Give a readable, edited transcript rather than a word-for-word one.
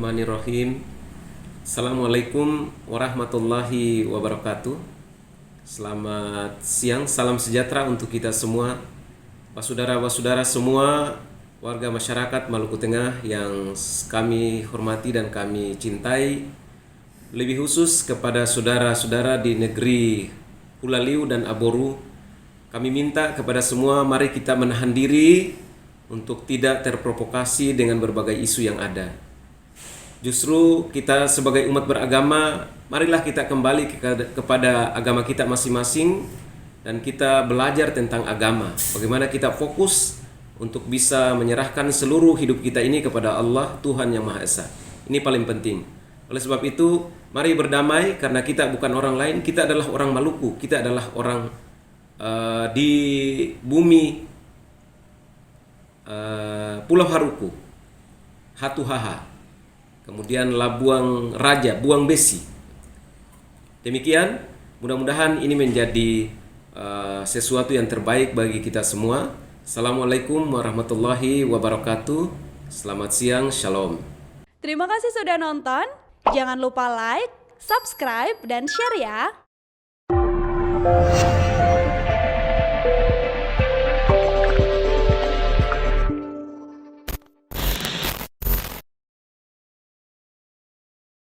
Bismillahirrahmanirrahim. Assalamualaikum warahmatullahi wabarakatuh. Selamat siang, salam sejahtera untuk kita semua, saudara semua, warga masyarakat Maluku Tengah yang kami hormati dan kami cintai. Lebih khusus kepada saudara-saudara di negeri Hulaliu dan Aboru, kami minta kepada semua, mari kita menahan diri untuk tidak terprovokasi dengan berbagai isu yang ada. Justru kita sebagai umat beragama, marilah kita kembali kepada agama kita masing-masing dan kita belajar tentang agama. Bagaimana kita fokus untuk bisa menyerahkan seluruh hidup kita ini kepada Allah, Tuhan Yang Maha Esa. Ini paling penting. Oleh sebab itu, mari berdamai karena kita bukan orang lain, kita adalah orang Maluku, kita adalah orang di bumi Pulau Haruku, Hatu-Haha, kemudian Labuang Raja, Buang Besi. Demikian, mudah-mudahan ini menjadi sesuatu yang terbaik bagi kita semua. Assalamualaikum warahmatullahi wabarakatuh. Selamat siang, shalom. Terima kasih sudah nonton. Jangan lupa like, subscribe, dan share ya.